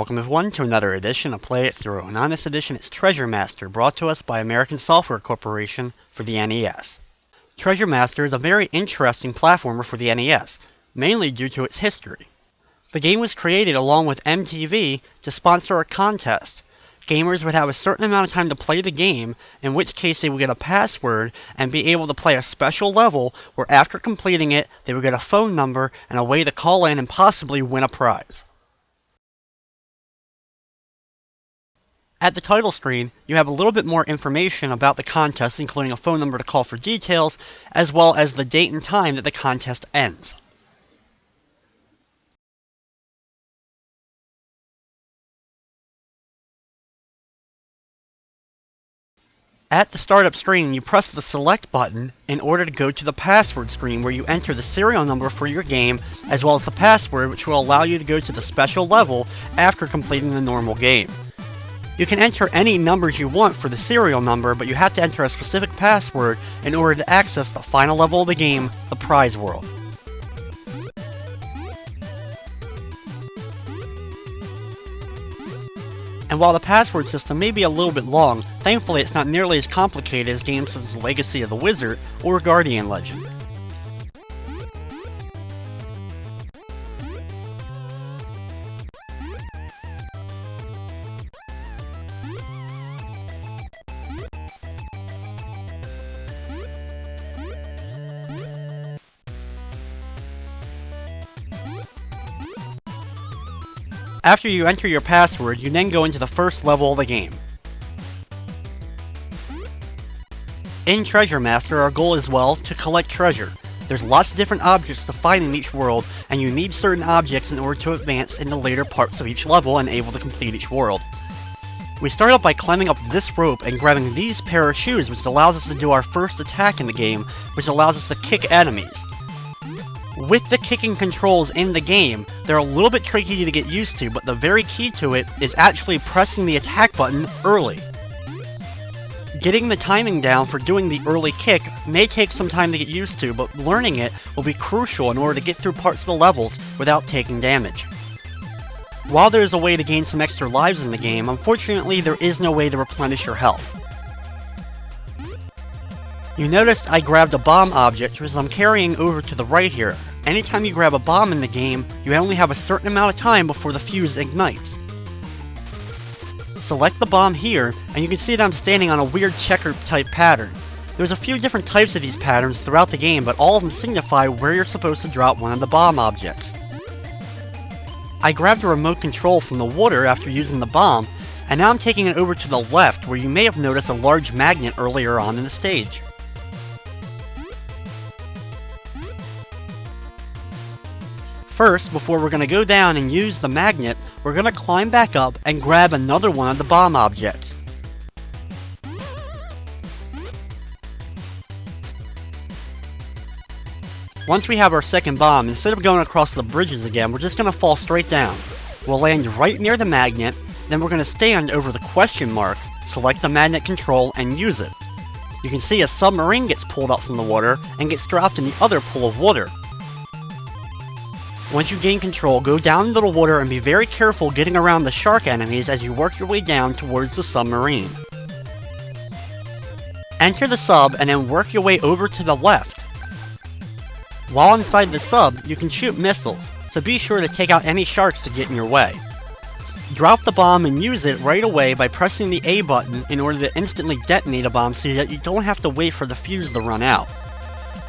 welcome everyone to another edition of Play It Through, and on this edition it's Treasure Master, brought to us by American Software Corporation for the NES. Treasure Master is a very interesting platformer for the NES, mainly due to its history. The game was created along with MTV to sponsor a contest. Gamers would have a certain amount of time to play the game, in which case they would get a password and be able to play a special level where after completing it, they would get a phone number and a way to call in and possibly win a prize. At the title screen, you have a little bit more information about the contest, including a phone number to call for details, as well as the date and time that the contest ends. At the startup screen, you press the select button in order to go to the password screen where you enter the serial number for your game, as well as the password, which will allow you to go to the special level after completing the normal game. You can enter any numbers you want for the serial number, but you have to enter a specific password in order to access the final level of the game, the prize world. And while the password system may be a little bit long, thankfully it's not nearly as complicated as games such as Legacy of the Wizard or Guardian Legend. After you enter your password, you then go into the first level of the game. In Treasure Master, our goal is, well, to collect treasure. There's lots of different objects to find in each world, and you need certain objects in order to advance in the later parts of each level and able to complete each world. We start out by climbing up this rope and grabbing these pair of shoes, which allows us to do our first attack in the game, which allows us to kick enemies. With the kicking controls in the game, they're a little bit tricky to get used to, but the very key to it is actually pressing the attack button early. Getting the timing down for doing the early kick may take some time to get used to, but learning it will be crucial in order to get through parts of the levels without taking damage. While there is a way to gain some extra lives in the game, unfortunately there is no way to replenish your health. You noticed I grabbed a bomb object, which I'm carrying over to the right here. Anytime you grab a bomb in the game, you only have a certain amount of time before the fuse ignites. Select the bomb here, and you can see that I'm standing on a weird checkered type pattern. There's a few different types of these patterns throughout the game, but all of them signify where you're supposed to drop one of the bomb objects. I grabbed a remote control from the water after using the bomb, and now I'm taking it over to the left, where you may have noticed a large magnet earlier on in the stage. First, before we're going to go down and use the magnet, we're going to climb back up and grab another one of the bomb objects. Once we have our second bomb, instead of going across the bridges again, we're just going to fall straight down. We'll land right near the magnet, then we're going to stand over the question mark, select the magnet control, and use it. You can see a submarine gets pulled up from the water and gets dropped in the other pool of water. Once you gain control, go down into the water and be very careful getting around the shark enemies as you work your way down towards the submarine. Enter the sub and then work your way over to the left. While inside the sub, you can shoot missiles, so be sure to take out any sharks to get in your way. Drop the bomb and use it right away by pressing the A button in order to instantly detonate a bomb so that you don't have to wait for the fuse to run out.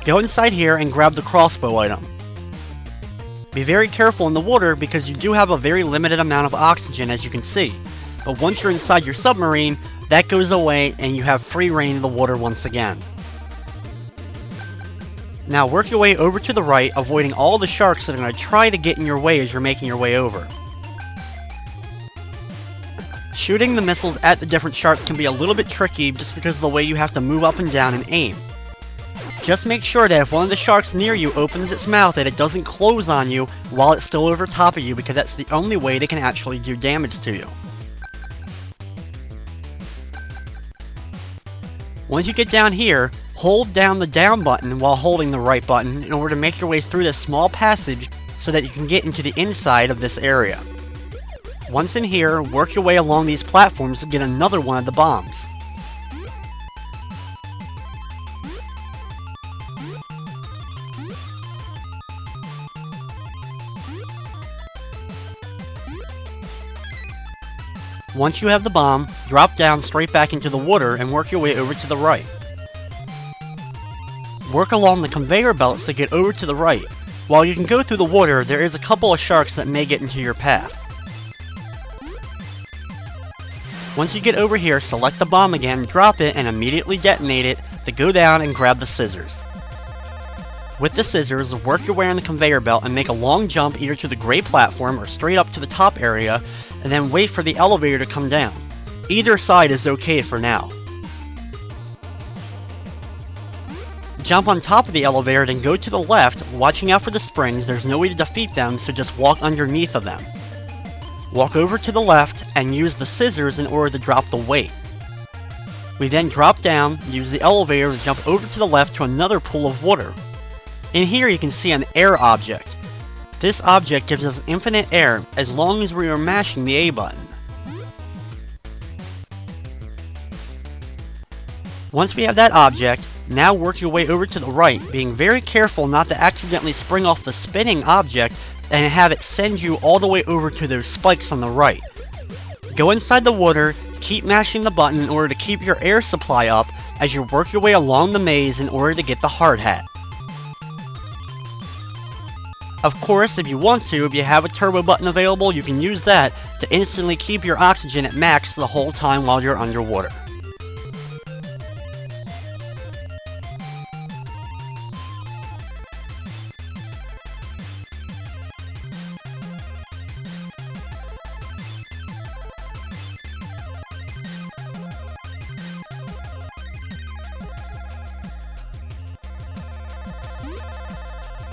Go inside here and grab the crossbow item. Be very careful in the water because you do have a very limited amount of oxygen, as you can see. But once you're inside your submarine, that goes away and you have free reign of the water once again. Now work your way over to the right, avoiding all the sharks that are going to try to get in your way as you're making your way over. Shooting the missiles at the different sharks can be a little bit tricky just because of the way you have to move up and down and aim. Just make sure that if one of the sharks near you opens its mouth that it doesn't close on you while it's still over top of you, because that's the only way they can actually do damage to you. Once you get down here, hold down the down button while holding the right button in order to make your way through this small passage so that you can get into the inside of this area. Once in here, work your way along these platforms to get another one of the bombs. Once you have the bomb, drop down straight back into the water and work your way over to the right. Work along the conveyor belts to get over to the right. While you can go through the water, there is a couple of sharks that may get into your path. Once you get over here, select the bomb again, drop it, and immediately detonate it to go down and grab the scissors. With the scissors, work your way on the conveyor belt and make a long jump either to the gray platform or straight up to the top area, and then wait for the elevator to come down. Either side is okay for now. Jump on top of the elevator, then go to the left, watching out for the springs. There's no way to defeat them, so just walk underneath of them. Walk over to the left and use the scissors in order to drop the weight. We then drop down, use the elevator to jump over to the left to another pool of water. In here you can see an air object. This object gives us infinite air as long as we are mashing the A button. Once we have that object, now work your way over to the right, being very careful not to accidentally spring off the spinning object and have it send you all the way over to those spikes on the right. Go inside the water, keep mashing the button in order to keep your air supply up as you work your way along the maze in order to get the hard hat. Of course, if you want to, if you have a turbo button available, you can use that to instantly keep your oxygen at max the whole time while you're underwater.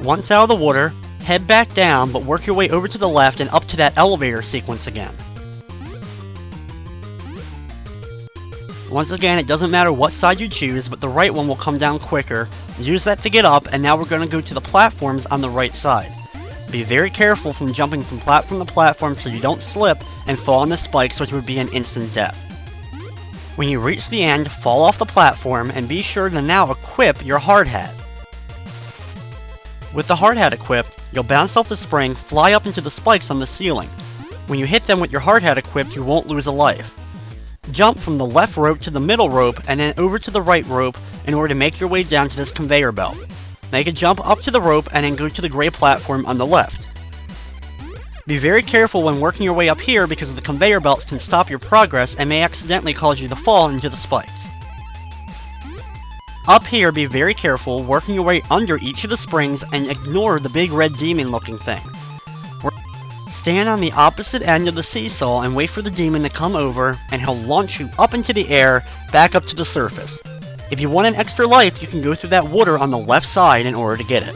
Once out of the water, head back down, but work your way over to the left and up to that elevator sequence again. Once again, it doesn't matter what side you choose, but the right one will come down quicker. Use that to get up, and now we're going to go to the platforms on the right side. Be very careful from jumping from platform to platform so you don't slip and fall on the spikes, which would be an instant death. When you reach the end, fall off the platform, and be sure to now equip your hard hat. With the hard hat equipped, you'll bounce off the spring, fly up into the spikes on the ceiling. When you hit them with your hard hat equipped, you won't lose a life. Jump from the left rope to the middle rope, and then over to the right rope in order to make your way down to this conveyor belt. Make a jump up to the rope, and then go to the gray platform on the left. Be very careful when working your way up here because the conveyor belts can stop your progress and may accidentally cause you to fall into the spikes. Up here, be very careful, working your way under each of the springs and ignore the big red demon looking thing. Stand on the opposite end of the seesaw and wait for the demon to come over, and he'll launch you up into the air, back up to the surface. If you want an extra life, you can go through that water on the left side in order to get it.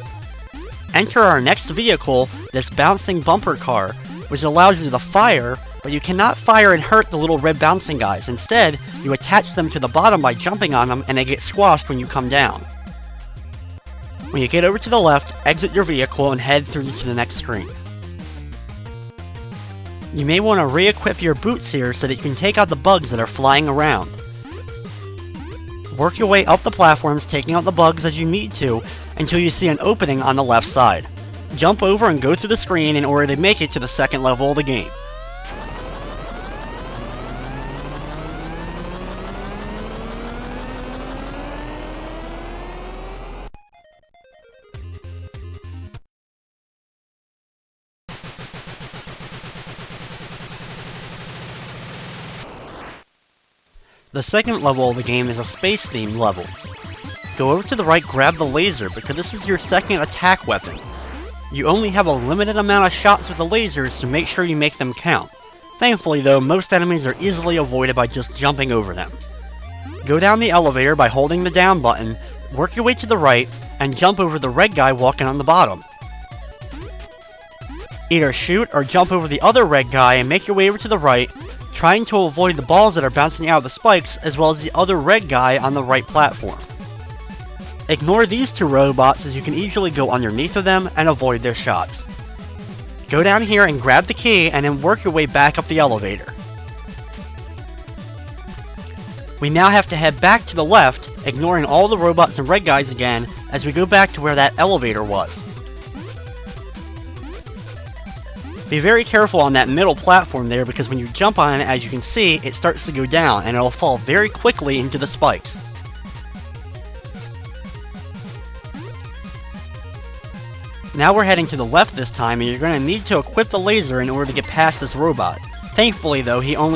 Enter our next vehicle, this bouncing bumper car, which allows you to fire, but you cannot fire and hurt the little red bouncing guys. Instead, you attach them to the bottom by jumping on them, and they get squashed when you come down. When you get over to the left, exit your vehicle and head through to the next screen. You may want to re-equip your boots here so that you can take out the bugs that are flying around. Work your way up the platforms, taking out the bugs as you need to, until you see an opening on the left side. Jump over and go through the screen in order to make it to the second level of the game. The second level of the game is a space-themed level. Go over to the right, grab the laser, because this is your second attack weapon. You only have a limited amount of shots with the lasers, so make sure you make them count. Thankfully though, most enemies are easily avoided by just jumping over them. Go down the elevator by holding the down button, work your way to the right, and jump over the red guy walking on the bottom. Either shoot or jump over the other red guy and make your way over to the right, trying to avoid the balls that are bouncing out of the spikes, as well as the other red guy on the right platform. Ignore these two robots as you can easily go underneath of them and avoid their shots. Go down here and grab the key, and then work your way back up the elevator. We now have to head back to the left, ignoring all the robots and red guys again, as we go back to where that elevator was. Be very careful on that middle platform there, because when you jump on it, as you can see, it starts to go down, and it'll fall very quickly into the spikes. Now we're heading to the left this time, and you're going to need to equip the laser in order to get past this robot. Thankfully though, he only